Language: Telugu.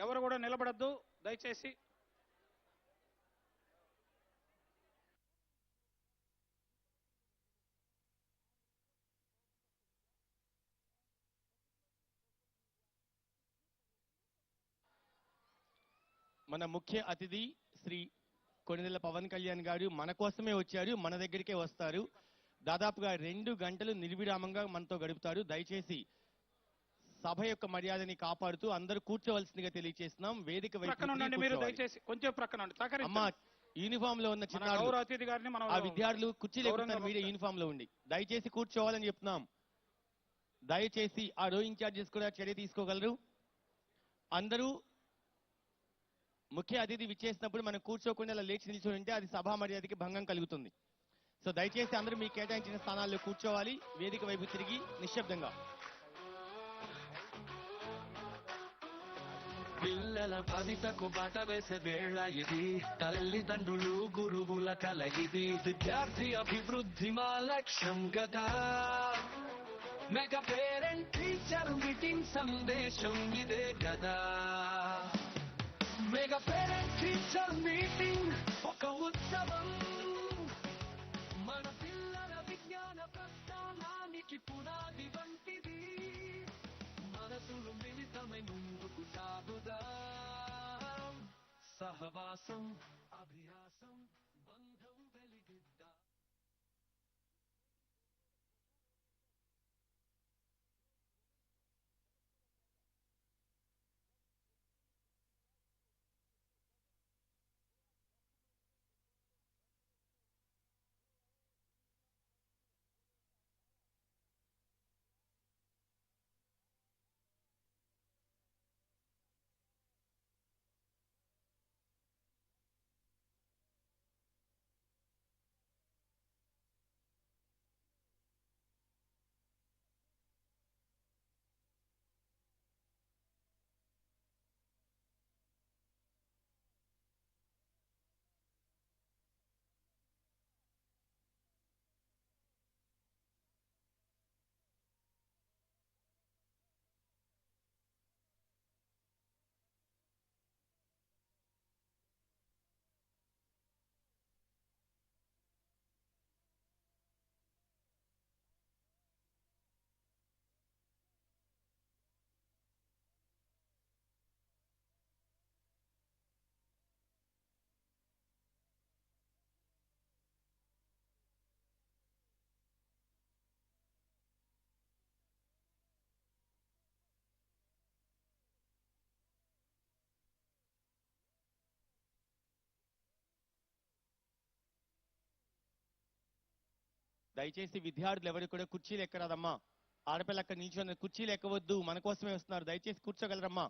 ఎవరు కూడా నిలబడద్దు దయచేసి. మన ముఖ్య అతిథి శ్రీ కొణిదెల పవన్ కళ్యాణ్ గారు మన కోసమే వచ్చారు, మన దగ్గరికే వస్తారు. దాదాపుగా 2 గంటలు నిర్విరామంగా మనతో గడుపుతారు. దయచేసి సభ యొక్క మర్యాదని కాపాడుతూ అందరూ కూర్చోవలసిందిగా తెలియజేస్తున్నాం. వేదిక మీరు దయచేసి కొంచెం ప్రక్కన అమ్మా, యూనిఫామ్ లో ఉన్న చిన్న అతిథి గారిని మనం ఆ విద్యార్థులు కుర్చీలు ఎక్కుతారు, మీరే యూనిఫామ్ లో ఉండి దయచేసి కూర్చోవాలని చెప్తున్నాం. దయచేసి ఆ రో ఇన్ఛార్జెస్ కూడా చర్య తీసుకోగలరు. అందరూ ముఖ్య అతిథి విచ్చేసినప్పుడు మనం కూర్చోకుండా అలా లేచి నిల్చొని ఉంటే అది సభా మర్యాదకి భంగం కలుగుతుంది. సో దయచేసి అందరూ మీ కేటాయించిన స్థానాల్లో కూర్చోవాలి. వేదిక వైపు తిరిగి నిశ్శబ్దంగా. పిల్లల భవితకు బాట వేసే వేళ ఇది, తల్లిదండ్రులు గురువుల కల ఇది, విద్యార్థి అభివృద్ధి మా లక్ష్యం గదా. మెగా పేరెంట్ టీచర్ మీటింగ్ సందేశం ఇదే కదా. మెగా పేరెంట్ టీచర్ మీటింగ్ ఒక ఉత్సవం, మన పిల్లల విజ్ఞాన ప్రస్థానానికి పునాది వంటిది. మనసులు మిళితమై ముందుకు సాగుదాం, సహవాసం అభ్యాసం బంధం వెలిగిద్దాం. దయచేసి విద్యార్థులు ఎవరు కూడా కుర్చీలు ఎక్కరాదమ్మా. ఆడపిల్ల అక్కడ నిల్చొని కుర్చీలు ఎక్కవద్దు, మన కోసమే వస్తున్నారు. దయచేసి కూర్చోగలరమ్మా.